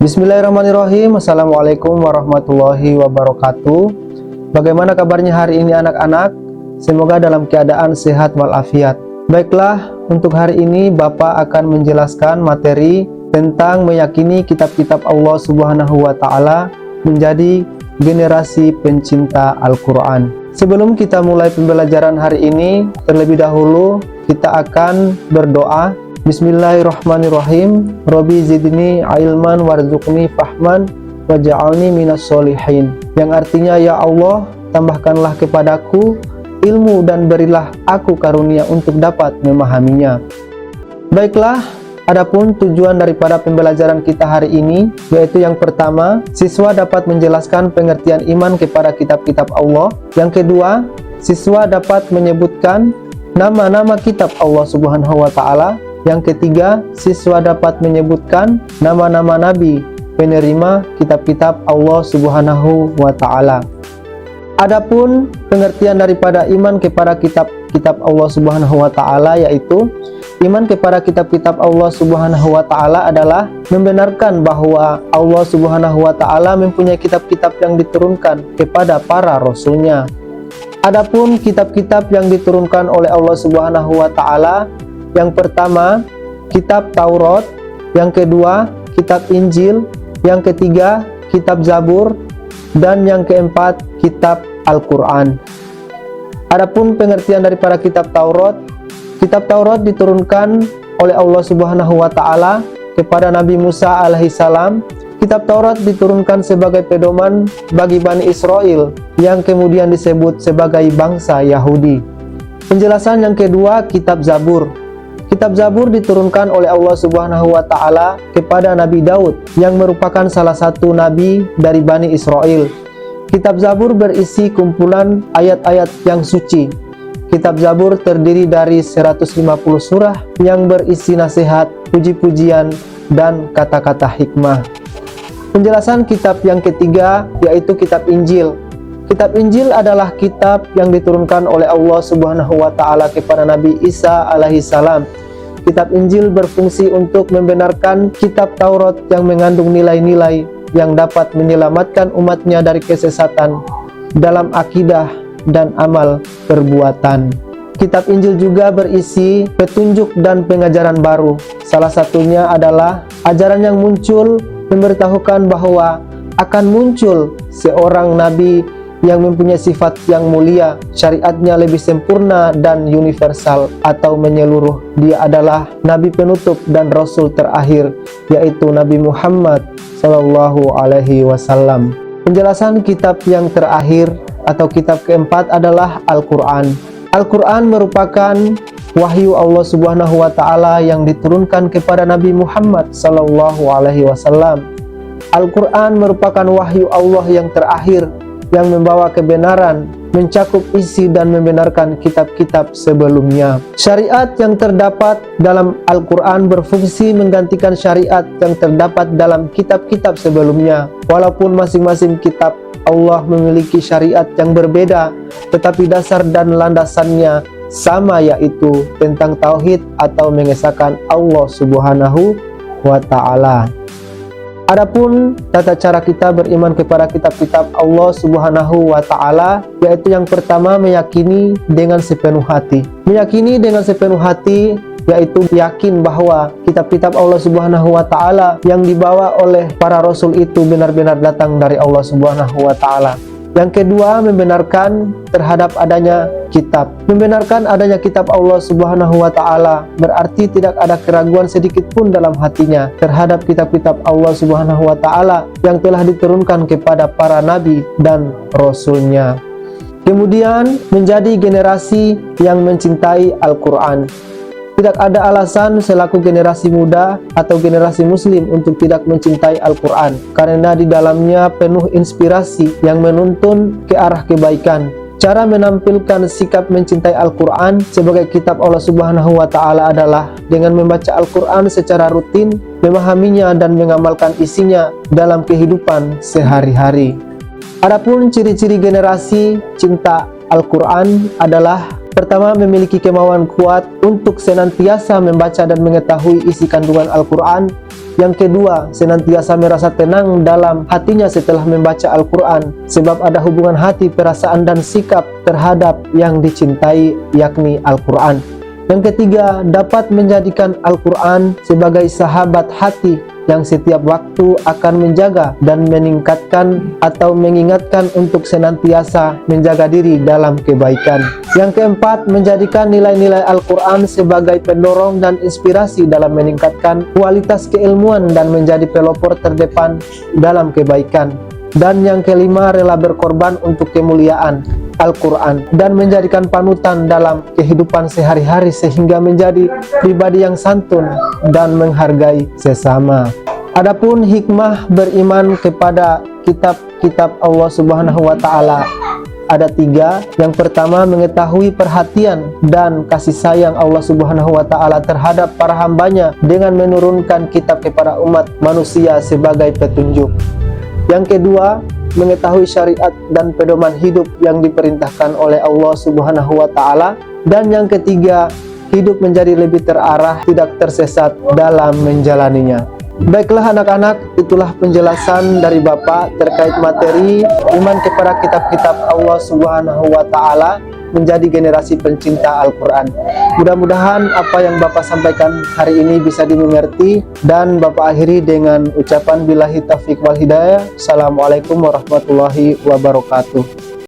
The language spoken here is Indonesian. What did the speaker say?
Bismillahirrahmanirrahim. Assalamualaikum warahmatullahi wabarakatuh. Bagaimana kabarnya hari ini anak-anak? Semoga dalam keadaan sehat walafiat. Baiklah, untuk hari ini Bapak akan menjelaskan materi tentang meyakini kitab-kitab Allah Subhanahu wa Ta'ala menjadi generasi pencinta Al-Quran. Sebelum kita mulai pembelajaran hari ini, terlebih dahulu kita akan berdoa. Bismillahirrahmanirrahim. Rabbi zidni ilman warzuqni fahman waj'alni minas solihin. Yang artinya, ya Allah, tambahkanlah kepadaku ilmu dan berilah aku karunia untuk dapat memahaminya. Baiklah, adapun tujuan daripada pembelajaran kita hari ini, yaitu yang pertama, siswa dapat menjelaskan pengertian iman kepada kitab-kitab Allah. Yang kedua, siswa dapat menyebutkan nama-nama kitab Allah Subhanahu wa Ta'ala. Yang ketiga, siswa dapat menyebutkan nama-nama nabi penerima kitab-kitab Allah Subhanahu wa Ta'ala. Adapun pengertian daripada iman kepada kitab-kitab Allah Subhanahu wa Ta'ala, yaitu iman kepada kitab-kitab Allah Subhanahu wa Ta'ala adalah membenarkan bahwa Allah Subhanahu wa Ta'ala mempunyai kitab-kitab yang diturunkan kepada para rasulnya. Adapun kitab-kitab yang diturunkan oleh Allah Subhanahu wa Ta'ala, yang pertama, kitab Taurat, yang kedua, kitab Injil, yang ketiga, kitab Zabur, dan yang keempat, kitab Al-Quran. Adapun pengertian daripada kitab Taurat diturunkan oleh Allah Subhanahu wa Ta'ala kepada Nabi Musa alaihissalam. Kitab Taurat diturunkan sebagai pedoman bagi Bani Israel yang kemudian disebut sebagai bangsa Yahudi. Penjelasan yang kedua, kitab Zabur. Kitab Zabur diturunkan oleh Allah Subhanahu wa Ta'ala kepada Nabi Daud yang merupakan salah satu nabi dari Bani Israel. Kitab Zabur berisi kumpulan ayat-ayat yang suci. Kitab Zabur terdiri dari 150 surah yang berisi nasihat, puji-pujian, dan kata-kata hikmah. Penjelasan kitab yang ketiga yaitu kitab Injil. Kitab Injil adalah kitab yang diturunkan oleh Allah Subhanahu wa Ta'ala kepada Nabi Isa alaihissalam. Kitab Injil berfungsi untuk membenarkan kitab Taurat yang mengandung nilai-nilai yang dapat menyelamatkan umatnya dari kesesatan dalam akidah dan amal perbuatan. Kitab Injil juga berisi petunjuk dan pengajaran baru. Salah satunya adalah ajaran yang muncul memberitahukan bahwa akan muncul seorang nabi yang mempunyai sifat yang mulia, syariatnya lebih sempurna dan universal atau menyeluruh. Dia adalah nabi penutup dan rasul terakhir, yaitu Nabi Muhammad sallallahu alaihi wasallam. Penjelasan kitab yang terakhir atau kitab keempat adalah Al-Quran. Al-Quran merupakan wahyu Allah Subhanahu wa Ta'ala yang diturunkan kepada Nabi Muhammad sallallahu alaihi wasallam. Al-Quran merupakan wahyu Allah yang terakhir yang membawa kebenaran, mencakup isi dan membenarkan kitab-kitab sebelumnya. Syariat yang terdapat dalam Al-Quran berfungsi menggantikan syariat yang terdapat dalam kitab-kitab sebelumnya. Walaupun masing-masing kitab Allah memiliki syariat yang berbeda, tetapi dasar dan landasannya sama, yaitu tentang tauhid atau mengesahkan Allah Subhanahu wa Ta'ala. Adapun tata cara kita beriman kepada kitab-kitab Allah Subhanahu wa Ta'ala, yaitu yang pertama, meyakini dengan sepenuh hati. Meyakini dengan sepenuh hati yaitu yakin bahwa kitab-kitab Allah Subhanahu wa Ta'ala yang dibawa oleh para rasul itu benar-benar datang dari Allah Subhanahu wa Ta'ala. Yang kedua, membenarkan terhadap adanya kitab. Membenarkan adanya kitab Allah Subhanahu wa Ta'ala berarti tidak ada keraguan sedikit pun dalam hatinya terhadap kitab-kitab Allah Subhanahu wa Ta'ala yang telah diturunkan kepada para nabi dan rasulnya. Kemudian, menjadi generasi yang mencintai Al-Quran. Tidak ada alasan selaku generasi muda atau generasi muslim untuk tidak mencintai Al-Quran, karena di dalamnya penuh inspirasi yang menuntun ke arah kebaikan. Cara menampilkan sikap mencintai Al-Quran sebagai kitab Allah Subhanahu wa Ta'ala adalah dengan membaca Al-Quran secara rutin, memahaminya dan mengamalkan isinya dalam kehidupan sehari-hari. Adapun ciri-ciri generasi cinta Al-Quran adalah Pertama, memiliki kemauan kuat untuk senantiasa membaca dan mengetahui isi kandungan Al-Quran. Yang kedua, senantiasa merasa tenang dalam hatinya setelah membaca Al-Quran, sebab ada hubungan hati, perasaan, dan sikap terhadap yang dicintai, yakni Al-Quran. Yang ketiga, dapat menjadikan Al-Quran sebagai sahabat hati yang setiap waktu akan menjaga dan meningkatkan atau mengingatkan untuk senantiasa menjaga diri dalam kebaikan. Yang keempat, menjadikan nilai-nilai Al-Quran sebagai pendorong dan inspirasi dalam meningkatkan kualitas keilmuan dan menjadi pelopor terdepan dalam kebaikan. Dan yang kelima, rela berkorban untuk kemuliaan Al-Quran dan menjadikan panutan dalam kehidupan sehari-hari sehingga menjadi pribadi yang santun dan menghargai sesama. Adapun hikmah beriman kepada kitab-kitab Allah Subhanahu wa Ta'ala ada 3. Yang pertama, mengetahui perhatian dan kasih sayang Allah Subhanahu wa Ta'ala terhadap para hambanya dengan menurunkan kitab kepada umat manusia sebagai petunjuk. Yang kedua, mengetahui syariat dan pedoman hidup yang diperintahkan oleh Allah Subhanahu wa Ta'ala. Dan yang ketiga, hidup menjadi lebih terarah, tidak tersesat dalam menjalaninya. Baiklah anak-anak, itulah penjelasan dari Bapak terkait materi iman kepada kitab-kitab Allah Subhanahu wa Ta'ala menjadi generasi pencinta Al-Quran. Mudah-mudahan apa yang Bapak sampaikan hari ini bisa dimengerti, dan Bapak akhiri dengan ucapan billahi taufiq wal hidayah. Assalamualaikum warahmatullahi wabarakatuh.